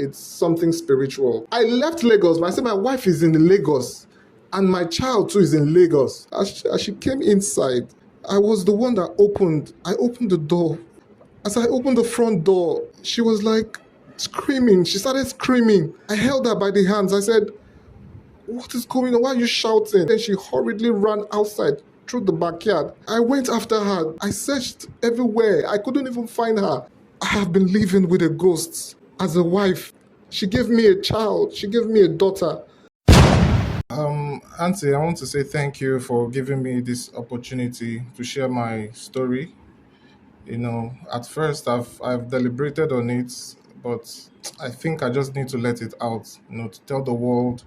It's something spiritual. I left Lagos, but I said my wife is in Lagos and my child too is in Lagos. As she came inside, I was the one that opened. I opened the door. As I opened the front door, she was like screaming. She started screaming. I held her by the hands. I said, "What is going on? Why are you shouting?" Then she hurriedly ran outside through the backyard. I went after her. I searched everywhere. I couldn't even find her. I have been living with a ghost as a wife. She gave me a child. She gave me a daughter. Auntie, I want to say thank you for giving me this opportunity to share my story. At first I've deliberated on it, but I think I just need to let it out, to tell the world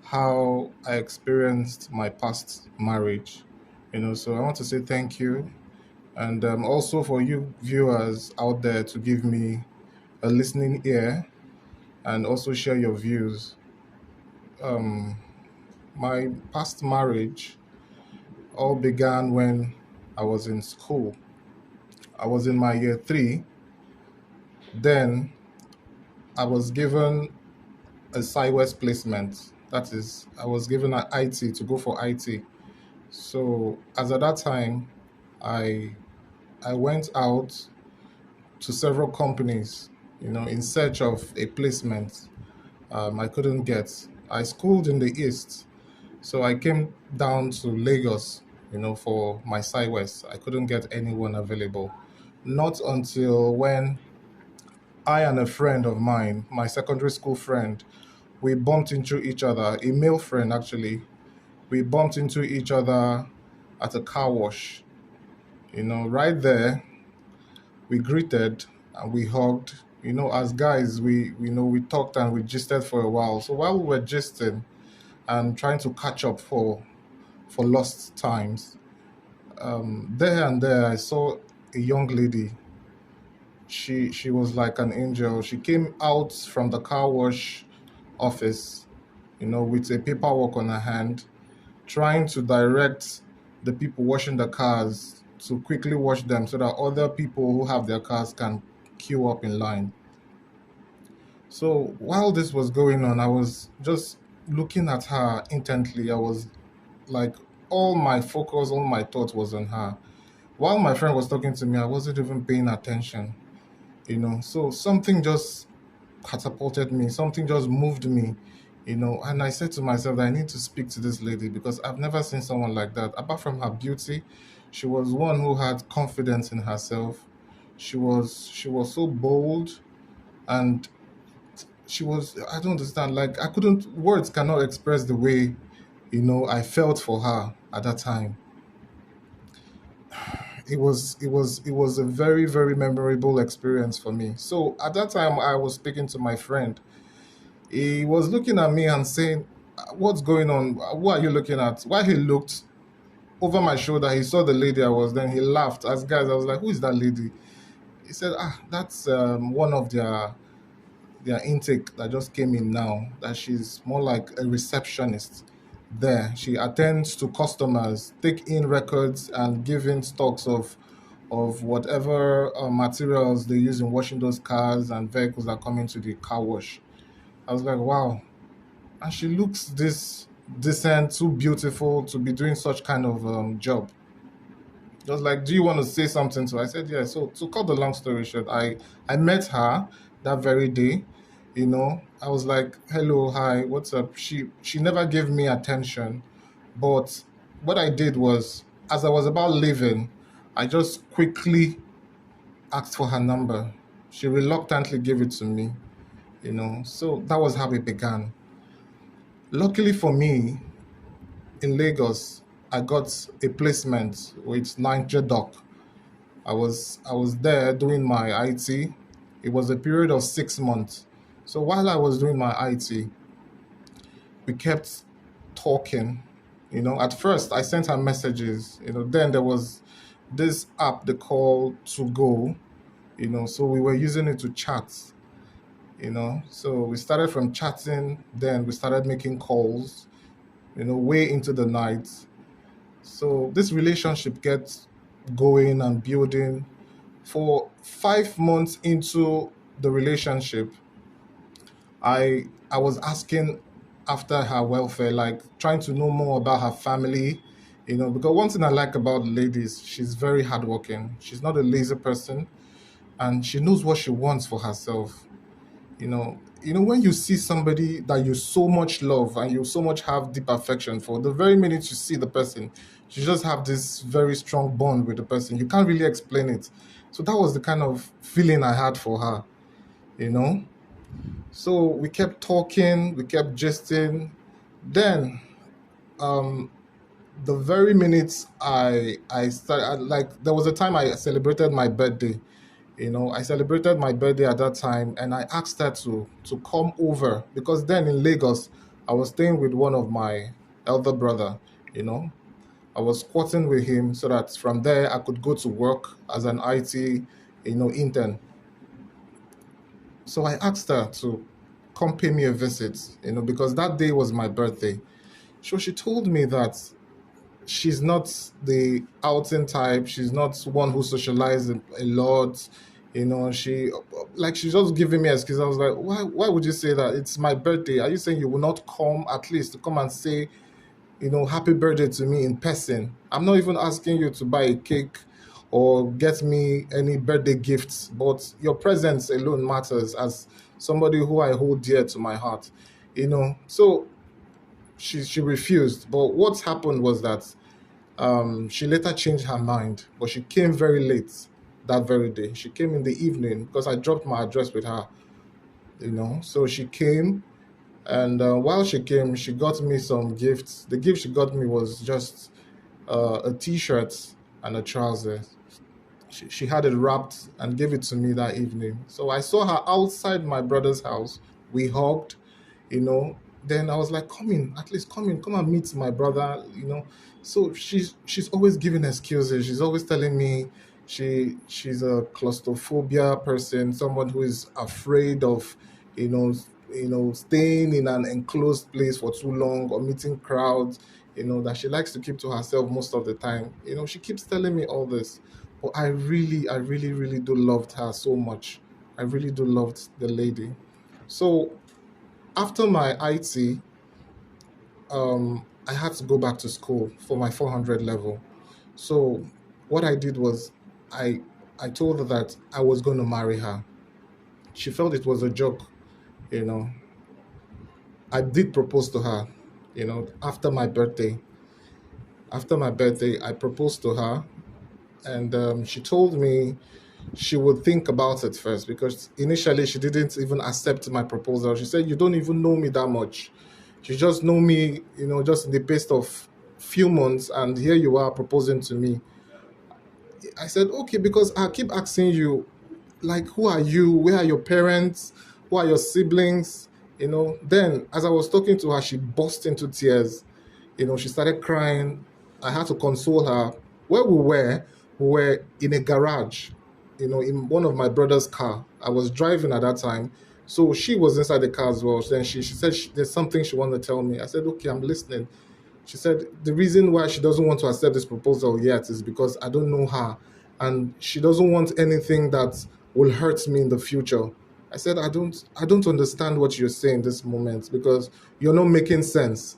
how I experienced my past marriage. So I want to say thank you, and also for you viewers out there to give me a listening ear and also share your views. Um, my past marriage all began when I was in school. I was in my year three. Then I was given a sideways placement. That is, I was given an IT to go for IT. So as at that time, I I went out to several companies, in search of a placement. I couldn't get. I schooled in the east, so I came down to Lagos, for my sideways. I couldn't get anyone available. Not until when I and a friend of mine, my secondary school friend, we bumped into each other, a male friend actually. We bumped into each other at a car wash. Right there, we greeted and we hugged. As guys, we talked and we gisted for a while. So while we were gisting and trying to catch up for lost times, there and there, I saw a young lady. She was like an angel. She came out from the car wash office, with a paperwork on her hand, trying to direct the people washing the cars to quickly wash them so that other people who have their cars can queue up in line. So while this was going on, I was just looking at her intently. I was like, all my focus, all my thought was on her. While my friend was talking to me, I wasn't even paying attention. So something just catapulted me, something just moved me. And I said to myself that I need to speak to this lady because I've never seen someone like that. Apart from her beauty, she was one who had confidence in herself. She was so bold, and she was, I don't understand, like I couldn't, words cannot express the way, I felt for her at that time. It was a very, very memorable experience for me. So at that time I was speaking to my friend. He was looking at me and saying, "What's going on? What are you looking at?" While he looked over my shoulder, he saw the lady I was. Then he laughed. As guys, I was like, "Who is that lady?" He said, "Ah, that's one of their intake that just came in now. That she's more like a receptionist there. She attends to customers, take in records, and give in stocks of whatever materials they use in washing those cars and vehicles that come into the car wash." I was like, "Wow." And she looks this decent, too beautiful to be doing such kind of job. Just like, "Do you want to say something to her?" I said, "Yeah." So to cut the long story short, I met her that very day. I was like, "Hello, hi, what's up?" She never gave me attention, but what I did was, as I was about leaving, I just quickly asked for her number. She reluctantly gave it to me. So that was how it began. Luckily for me, in Lagos, I got a placement with Niger Doc. I was there doing my IT. It was a period of 6 months. So while I was doing my IT, we kept talking. At first I sent her messages. Then there was this app they call To Go. So we were using it to chat. So we started from chatting, then we started making calls. Way into the night. So this relationship gets going and building. For 5 months into the relationship, I was asking after her welfare, like trying to know more about her family, because one thing I like about ladies, she's very hardworking. She's not a lazy person, and she knows what she wants for herself. When you see somebody that you so much love and you so much have deep affection for, the very minute you see the person, you just have this very strong bond with the person. You can't really explain it. So that was the kind of feeling I had for her, you know. So we kept talking, we kept jesting. Then, um, the very minute I started, like there was a time I celebrated my birthday. I celebrated my birthday at that time, and I asked her to come over because then in Lagos, I was staying with one of my elder brother. You know, I was squatting with him so that from there I could go to work as an IT, intern. So I asked her to come pay me a visit, because that day was my birthday. So she told me that she's not the outing type. She's not one who socializes a lot. She's just giving me excuse. I was like, why would you say that? It's my birthday. Are you saying you will not come at least to come and say, happy birthday to me in person? I'm not even asking you to buy a cake or get me any birthday gifts, but your presence alone matters as somebody who I hold dear to my heart. So she refused. But what happened was that she later changed her mind, but she came very late that very day. She came in the evening because I dropped my address with her, So she came, and while she came, she got me some gifts. The gift she got me was just a T-shirt and a trouser. She had it wrapped and gave it to me that evening. So I saw her outside my brother's house. We hugged, you know. Then I was like, come in, at least come in, come and meet my brother. So she's always giving excuses. She's always telling me she's a claustrophobia person, someone who is afraid of, you know, staying in an enclosed place for too long or meeting crowds, that she likes to keep to herself most of the time. She keeps telling me all this. But I really, really do loved her so much. I really do loved the lady. So after my IT, I had to go back to school for my 400 level. So what I did was I I told her that I was going to marry her. She felt it was a joke, you know. I did propose to her, after my birthday. After my birthday, I proposed to her, and she told me she would think about it first because initially she didn't even accept my proposal. She said, "You don't even know me that much. You just know me, just in the space of few months, and here you are proposing to me." I said, "Okay," because I keep asking you, like, who are you? Where are your parents? Who are your siblings? Then as I was talking to her, she burst into tears. She started crying. I had to console her. Where we were in a garage, in one of my brother's car. I was driving at that time. So she was inside the car as well. Then she said there's something she wanted to tell me. I said, okay, I'm listening. She said the reason why she doesn't want to accept this proposal yet is because I don't know her and she doesn't want anything that will hurt me in the future. I said, I don't understand what you're saying this moment because you're not making sense.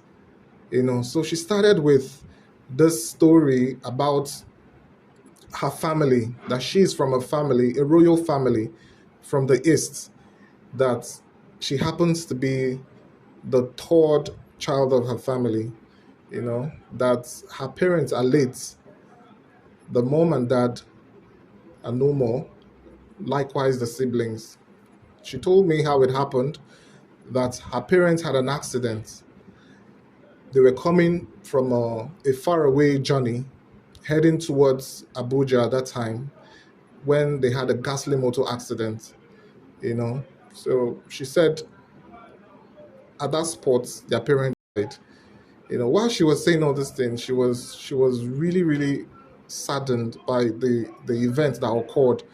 So she started with this story about her family, that she's from a family, a royal family from the east, that she happens to be the third child of her family, that her parents are late, the mom and dad are no more, likewise the siblings. She told me how it happened, that her parents had an accident. They were coming from a faraway journey heading towards Abuja at that time when they had a ghastly motor accident, you know. So she said at that spot their parents died. While she was saying all these things, she was really, really saddened by the event that occurred.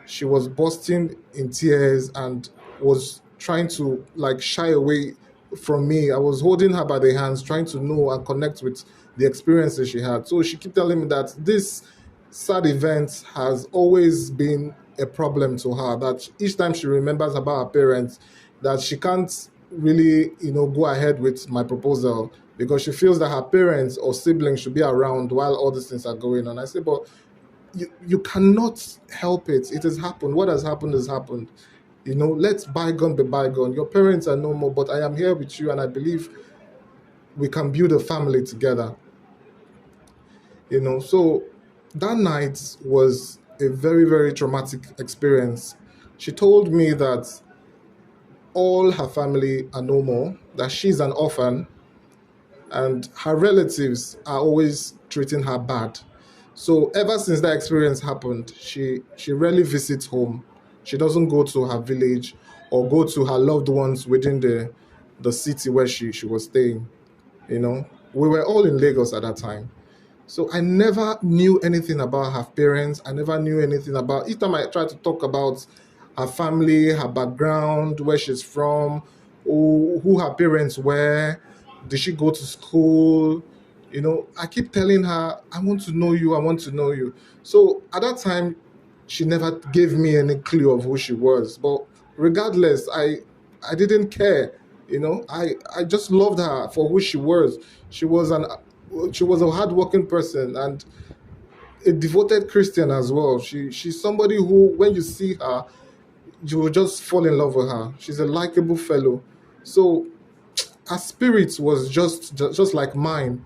She was bursting in tears and was trying to like shy away from me. I was holding her by the hands, trying to know and connect with the experiences she had. So she kept telling me that this sad event has always been a problem to her. That each time she remembers about her parents, that she can't really, go ahead with my proposal because she feels that her parents or siblings should be around while all these things are going on. I said, but you cannot help it. It has happened. What has happened has happened. Let bygone be bygone. Your parents are no more, but I am here with you, and I believe we can build a family together. So that night was a very, very traumatic experience. She told me that all her family are no more, that she's an orphan, and her relatives are always treating her bad. So ever since that experience happened, she rarely visits home. She doesn't go to her village or go to her loved ones within the city where she was staying. You know, we were all in Lagos at that time. So I never knew anything about her parents. I never knew anything about. Each time I tried to talk about her family, her background, where she's from, who her parents were, did she go to school? I keep telling her, I want to know you, I want to know you. So at that time, she never gave me any clue of who she was. But regardless, I didn't care. I just loved her for who she was. She was an she was a hardworking person and a devoted Christian as well. She's somebody who, when you see her, you will just fall in love with her. She's a likable fellow. So her spirit was just like mine.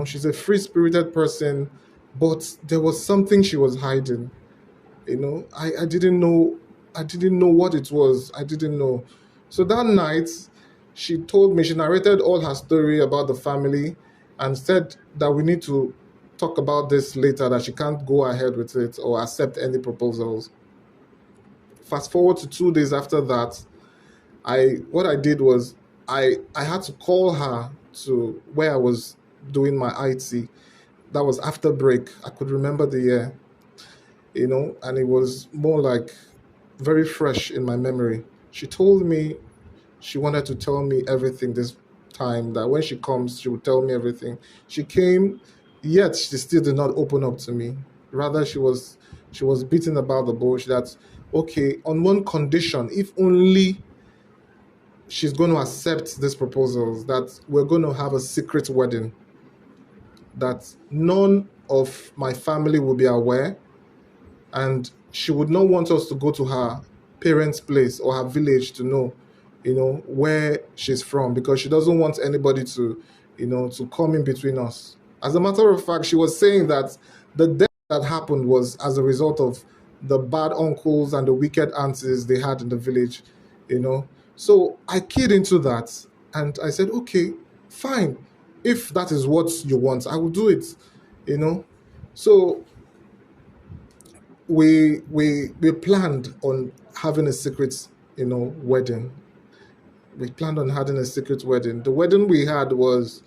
She's a free spirited person, but there was something she was hiding. I didn't know what it was. I didn't know. So that night, she narrated all her story about the family and said that we need to talk about this later, that she can't go ahead with it or accept any proposals. Fast forward to 2 days after that, what I did was I had to call her to where I was doing my IT. That was after break. I could remember the year, and it was more like very fresh in my memory. She told me she wanted to tell me everything this time, that when she comes, she would tell me everything. She came, yet she still did not open up to me. Rather, she was beating about the bush that, okay, on one condition, if only she's going to accept these proposals, that we're going to have a secret wedding, that none of my family will be aware, and she would not want us to go to her parents' place or her village to know, where she's from, because she doesn't want anybody to come in between us. As a matter of fact, she was saying that the death that happened was as a result of the bad uncles and the wicked aunties they had in the village, you know. So I keyed into that and I said, okay, fine. If that is what you want, I will do it, you know. So we planned on having a secret, wedding. We planned on having a secret wedding. The wedding we had was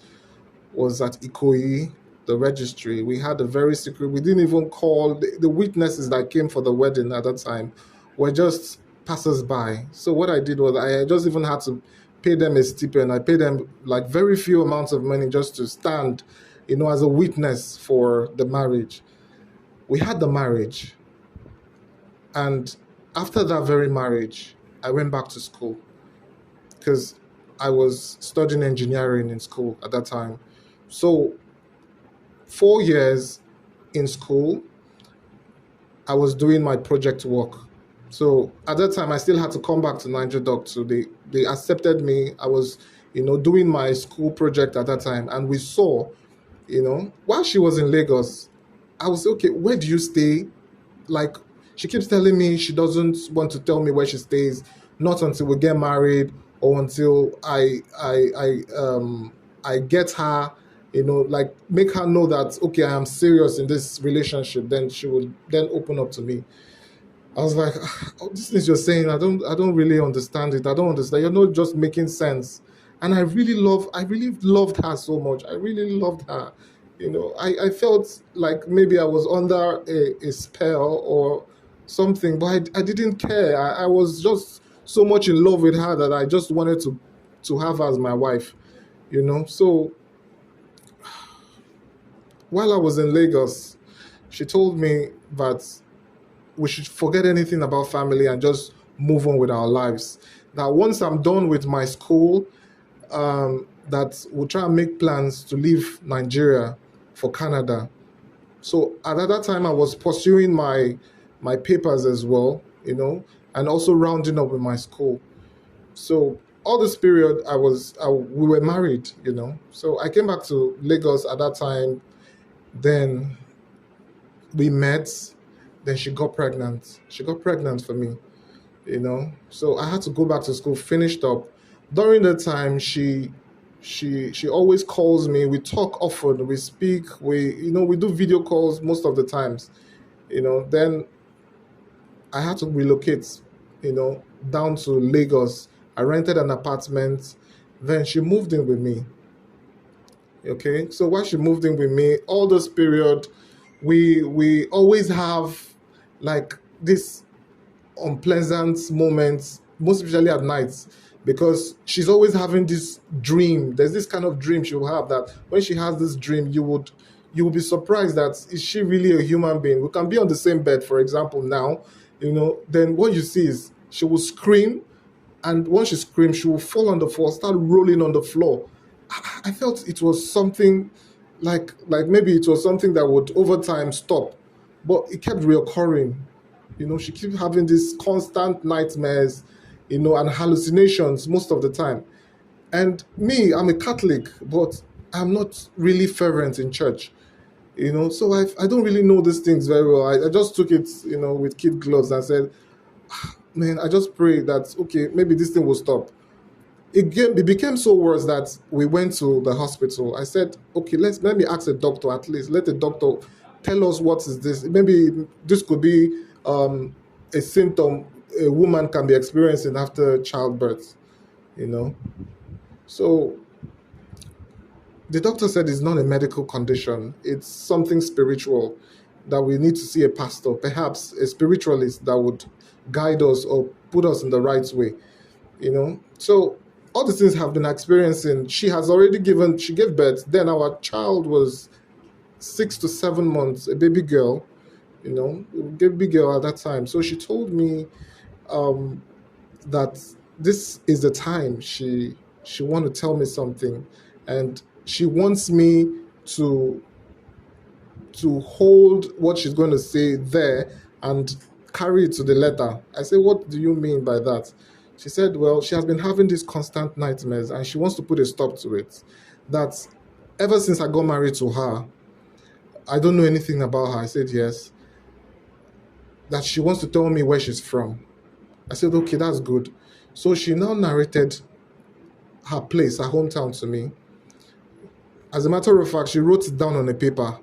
at Ikoyi, the registry. We had a very secret. We didn't even call the witnesses that came for the wedding at that time were just passers-by. So what I did was I just even had to pay them a stipend. I paid them like very few amounts of money just to stand, as a witness for the marriage. We had the marriage, and after that very marriage, I went back to school because I was studying engineering in school at that time. So 4 years in school, I was doing my project work. So at that time, I still had to come back to Niger Doc. So they accepted me. I was, doing my school project at that time, and we saw, while she was in Lagos, I was okay. Where do you stay? Like, she keeps telling me she doesn't want to tell me where she stays, not until we get married or until I get her, like make her know that okay, I am serious in this relationship. Then she will then open up to me. I was like, oh, this things you're saying, I don't really understand it. I don't understand. You're not just making sense. And I really loved her so much. I really loved her. I felt like maybe I was under a spell or something, but I didn't care. I was just so much in love with her that I just wanted to have her as my wife. So while I was in Lagos, she told me that we should forget anything about family and just move on with our lives. that once I'm done with my school, that we'll try and make plans to leave Nigeria for Canada. So at that time, I was pursuing my papers as well, and also rounding up with my school. So all this period, we were married, So I came back to Lagos at that time. Then we met. Then she got pregnant. She got pregnant for me, So I had to go back to school, finished up. During the time, she always calls me. We talk often. We speak. We do video calls most of the times. Then I had to relocate, down to Lagos. I rented an apartment. Then she moved in with me. Okay, so while she moved in with me, all this period, we always have like this unpleasant moments, most especially at night, because she's always having this dream. There's this kind of dream she will have, that when she has this dream, you will be surprised that is she really a human being? We can be on the same bed, for example, now, then what you see is she will scream, and once she screams, she will fall on the floor, start rolling on the floor. I felt it was something like maybe it was something that would over time stop, but it kept reoccurring. She keeps having these constant nightmares, and hallucinations most of the time. And me, I'm a Catholic, but I'm not really fervent in church, So I don't really know these things very well. I just took it, with kid gloves and said, man, I just pray that, okay, maybe this thing will stop. It became so worse that we went to the hospital. I said, okay, let me ask a doctor at least. Let the doctor tell us what is this. Maybe this could be a symptom a woman can be experiencing after childbirth, you know. So the doctor said it's not a medical condition. It's something spiritual that we need to see a pastor, perhaps a spiritualist that would guide us or put us in the right way. So all the things have been experiencing. She gave birth. Then our child was 6 to 7 months, a baby girl, a baby girl at that time. So she told me um, that this is the time she want to tell me something, and she wants me to to hold what she's going to say there and carry it to the letter. I said, what do you mean by that? She said, well, she has been having these constant nightmares and she wants to put a stop to it. That ever since I got married to her, I don't know anything about her. I said, yes. That she wants to tell me where she's from. I said, okay, that's good. So she now narrated her place, her hometown to me. As a matter of fact, she wrote it down on a paper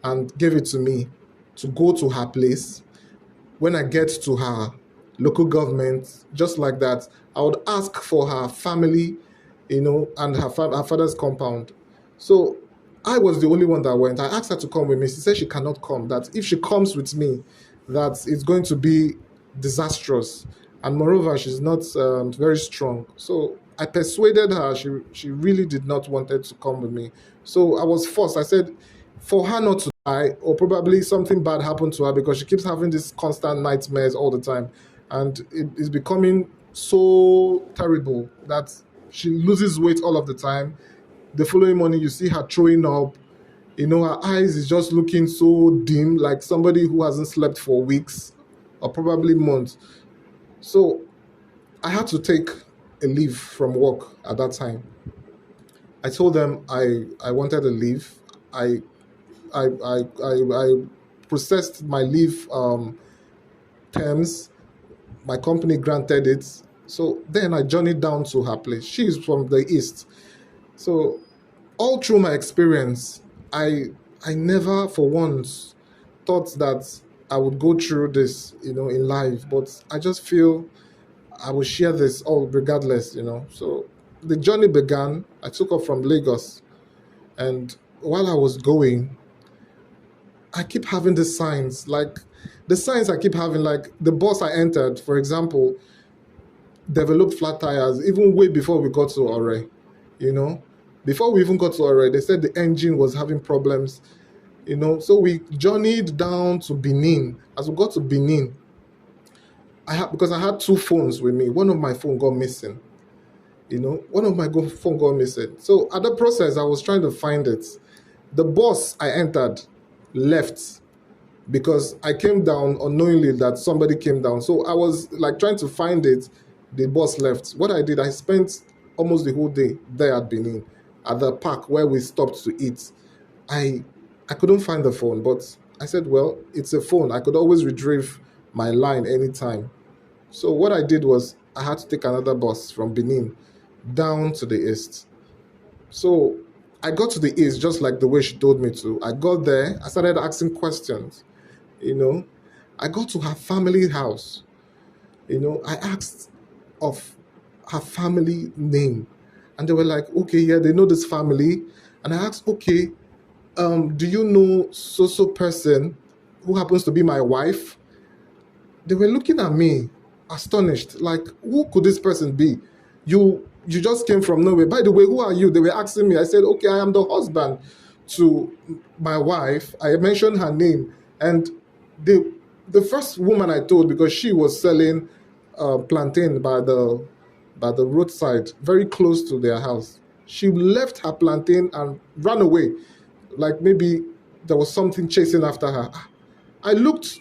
and gave it to me to go to her place. When I get to her local government, just like that, I would ask for her family, and her father's compound. So I was the only one that went. I asked her to come with me. She said she cannot come, that if she comes with me, that it's going to be disastrous. And moreover, she's not very strong. So I persuaded her. She really did not wanted to come with me. So I was forced. I said, for her not to die, or probably something bad happened to her, because she keeps having these constant nightmares all the time, and it is becoming so terrible that she loses weight all of the time. The following morning, you see her throwing up. Her eyes is just looking so dim, like somebody who hasn't slept for weeks or probably months. So I had to take a leave from work at that time. I told them I wanted a leave. I I processed my leave terms. My company granted it. So then I journeyed down to her place. She is from the east. So all through my experience, I I never for once thought that I would go through this, in life. But I just feel I will share this all regardless. So the journey began. I took off from Lagos, and while I was going, I keep having the signs, like the signs I keep having, like the bus I entered, for example, developed flat tires even way before we got to Ore. You know, before we even got to Ore, they said the engine was having problems. So we journeyed down to Benin. As we got to Benin, because I had two phones with me. One of my phone got missing. One of my phone got missing. So at the process, I was trying to find it. The bus I entered left because I came down unknowingly that somebody came down. So I was like trying to find it. The bus left. What I did, I spent almost the whole day there at Benin, at the park where we stopped to eat. I I couldn't find the phone, but I said, well, it's a phone. I could always retrieve my line anytime. So what I did was I had to take another bus from Benin down to the east. So I got to the east just like the way she told me to. I got there, I started asking questions, you know. I got to her family house, I asked of her family name. And they were like, okay, yeah, they know this family. And I asked, okay, do you know so person who happens to be my wife? They were looking at me astonished, like, who could this person be? You just came from nowhere. By the way, who are you? They were asking me. I said, okay, I am the husband to my wife. I mentioned her name. And the first woman I told, because she was selling plantain by the roadside, very close to their house. She left her plantain and ran away, like maybe there was something chasing after her. I looked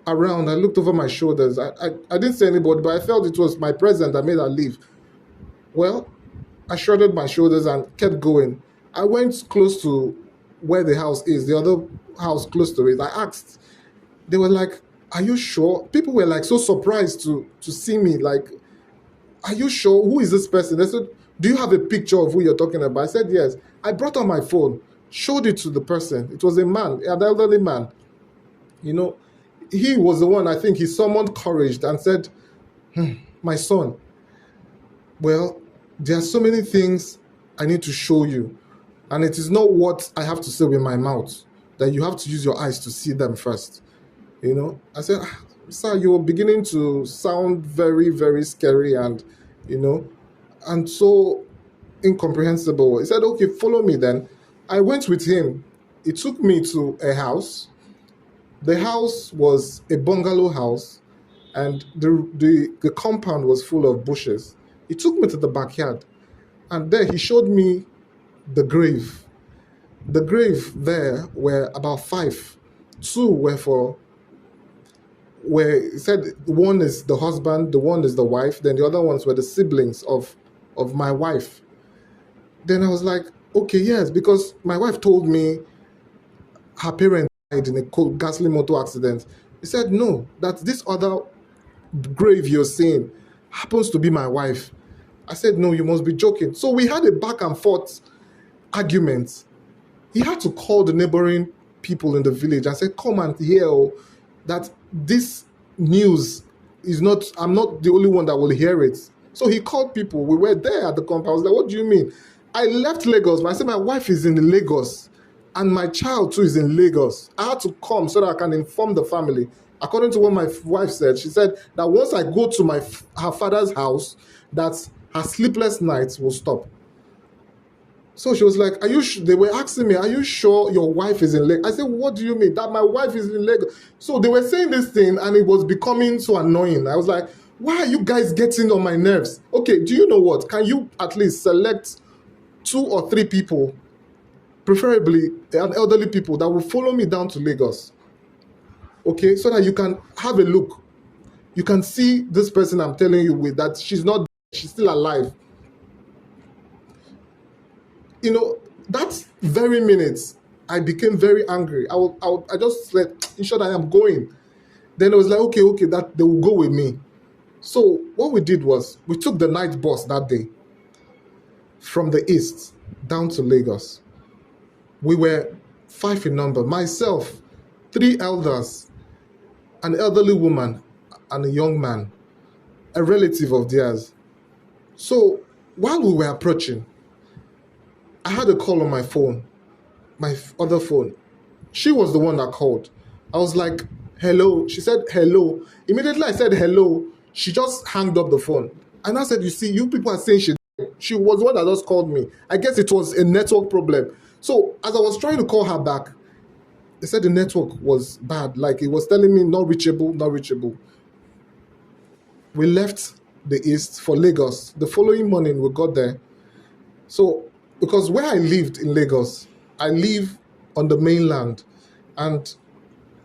around, I looked over my shoulders. I didn't see anybody, but I felt it was my presence that made her leave. Well, I shrugged my shoulders and kept going. I went close to where the house is, the other house close to it. I asked. They were like, are you sure? People were like so surprised to see me. Like, are you sure? Who is this person? They said, do you have a picture of who you're talking about? I said, yes. I brought out my phone, showed it to the person. It was a man, an elderly man. You know, he was the one, I think he summoned courage and said, my son, well, there are so many things I need to show you. And it is not what I have to say with my mouth, that you have to use your eyes to see them first. I said, sir, you're beginning to sound very, very scary you know, and so incomprehensible. He said, okay, follow me then. I went with him. He took me to a house. The house was a bungalow house, and the compound was full of bushes. He took me to the backyard, and there he showed me the grave. The grave there were about five. Two were for where he said one is the husband, the one is the wife, then the other ones were the siblings of my wife. Then I was like, okay, yes, because my wife told me her parents died in a ghastly motor accident. He said, no, that this other grave you're seeing happens to be my wife. I said, no, you must be joking. So we had a back and forth argument. He had to call the neighboring people in the village and say, come and hear that this news is not, I'm not the only one that will hear it. So he called people. We were there at the compound. I was like, what do you mean? I left Lagos, but I said my wife is in Lagos and my child too is in Lagos. I had to come so that I can inform the family. According to what my wife said, she said that once I go to her father's house, that her sleepless nights will stop. So she was like, are you they were asking me, are you sure your wife is in Lagos? I said, what do you mean? That my wife is in Lagos. So they were saying this thing and it was becoming so annoying. I was like, why are you guys getting on my nerves? Okay, do you know what? Can you at least select 2 or 3 people, preferably elderly people, that will follow me down to Lagos? Okay, so that you can have a look. You can see this person I'm telling you with, that she's not, she's still alive. That very minute, I became very angry. I just said, in short, I am going. Then I was like, okay, that they will go with me. So what we did was, we took the night bus that day from the east down to Lagos. We were 5 in number. Myself, 3 elders, an elderly woman, and a young man, a relative of theirs. So while we were approaching, I had a call on my phone, my other phone. She was the one that called. I was like, hello. She said, hello. Immediately I said, hello. She just hanged up the phone. And I said, you see, you people are saying she was the one that just called me. I guess it was a network problem. So as I was trying to call her back, they said the network was bad. Like it was telling me not reachable, not reachable. We left the east for Lagos. The following morning, we got there. So, because where I lived in Lagos, I live on the mainland, and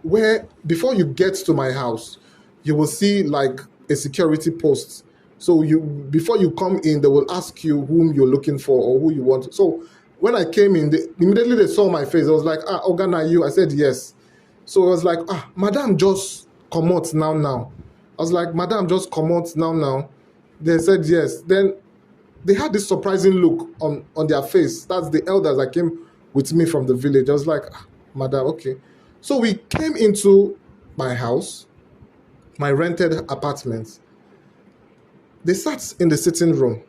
where before you get to my house, you will see like a security post. So you before you come in, they will ask you whom you're looking for or who you want. So when I came in, immediately they saw my face. I was like, ah, Organa, you? I said yes. So I was like, ah, Madam, just come out now. I was like, Madam, just come out now. They said yes. Then they had this surprising look on their face. That's the elders that came with me from the village. I was like, ah, Madam, okay. So we came into my house, my rented apartment. They sat in the sitting room.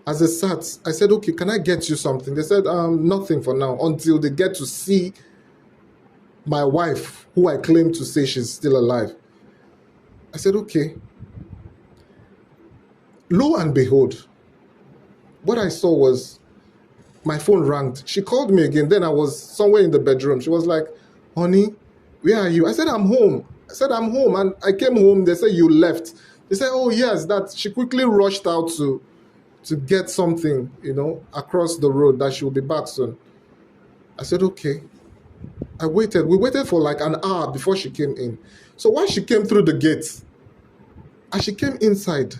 As they sat, I said, okay, can I get you something? They said, nothing for now, until they get to see my wife, who I claim to say she's still alive. I said, okay. Lo and behold, what I saw was my phone rang. She called me again. Then I was somewhere in the bedroom. She was like, honey, where are you? I said, I'm home. I said, I'm home. And I came home. They said, you left. They said, oh, yes, that she quickly rushed out to get something, across the road, that she will be back soon. I said, okay. I waited. We waited for like an hour before she came in. So while she came through the gate, as she came inside,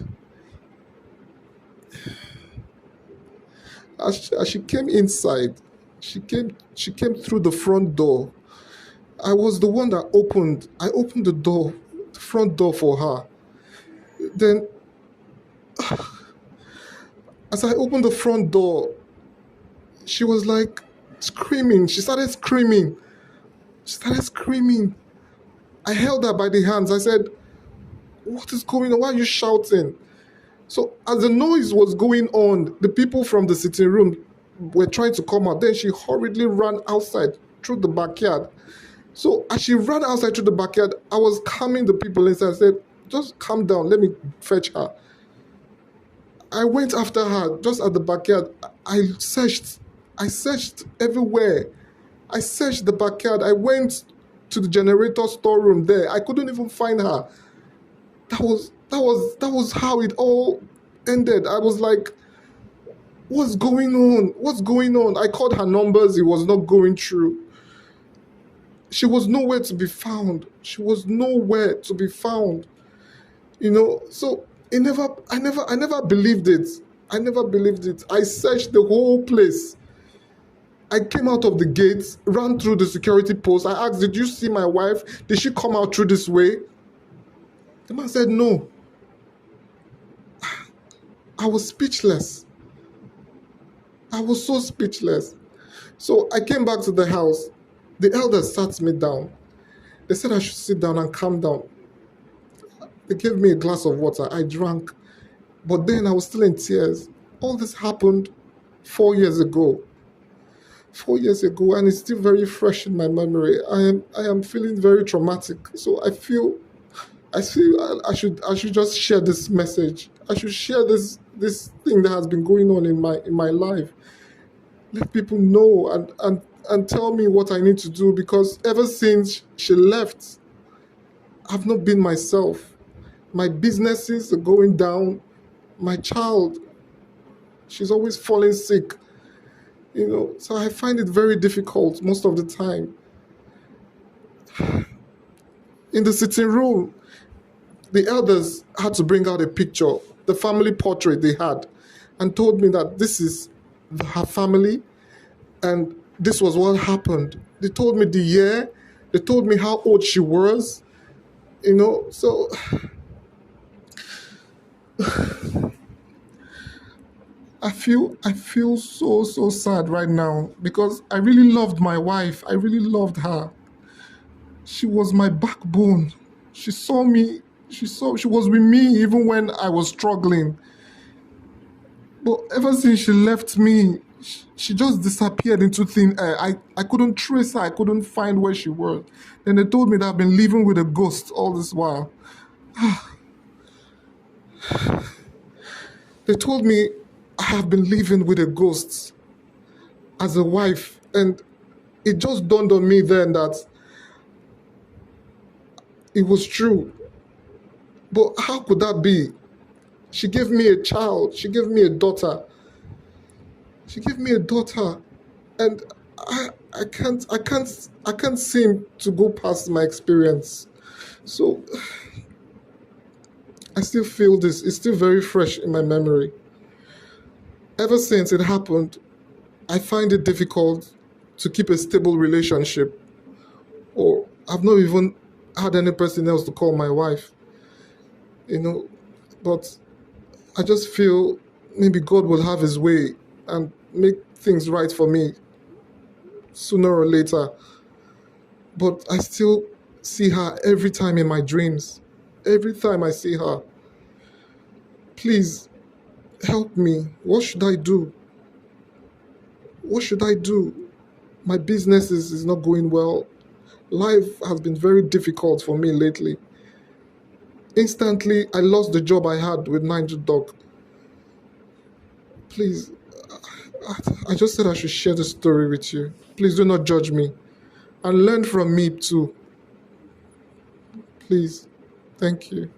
as she came inside, she came through the front door. I was the one that I opened the front door for her. Then, as I opened the front door, she was like screaming. She started screaming. I held her by the hands. I said, what is going on? Why are you shouting? So as the noise was going on, the people from the sitting room were trying to come out. Then she hurriedly ran outside through the backyard. So as she ran outside through the backyard, I was calming the people inside. I said, just calm down. Let me fetch her. I went after her just at the backyard. I searched everywhere. I searched the backyard. I went to the generator storeroom there. I couldn't even find her. That was how it all ended. I was like, what's going on? I called her numbers. It was not going through. She was nowhere to be found. So I never believed it. I searched the whole place. I came out of the gates, ran through the security post. I asked, did you see my wife? Did she come out through this way? The man said no. I was speechless. I was so speechless. So I came back to the house. The elders sat me down. They said I should sit down and calm down. They gave me a glass of water. I drank. But then I was still in tears. All this happened 4 years ago. 4 years ago, and it's still very fresh in my memory. I am feeling very traumatic. So I feel I should just share this message. I should share this thing that has been going on in my life. Let people know and tell me what I need to do, because ever since she left, I've not been myself. My businesses are going down. My child, she's always falling sick. So I find it very difficult most of the time. In the sitting room, the elders had to bring out a picture, the family portrait they had, and told me that this is her family and this was what happened. They told me the year, they told me how old she was, so I feel so sad right now, because I really loved my wife. I really loved her. She was my backbone. She saw me. She was with me even when I was struggling. But ever since she left me, she just disappeared into thin air. I couldn't trace her. I couldn't find where she was. Then they told me that I've been living with a ghost all this while. They told me I have been living with a ghost as a wife. And it just dawned on me then that it was true. But how could that be? She gave me a child. She gave me a daughter. She gave me a daughter, and I can't seem to go past my experience. So I still feel this. It's still very fresh in my memory. Ever since it happened, I find it difficult to keep a stable relationship, or I've not even had any person else to call my wife, you know. But I just feel maybe God will have his way and make things right for me sooner or later. But I still see her every time in my dreams. Every time I see her, please help me. What should I do? What should I do? My business is not going well. Life has been very difficult for me lately. Instantly, I lost the job I had with Niger Dog. Please, I just said I should share the story with you. Please do not judge me and learn from me too. Please. Thank you.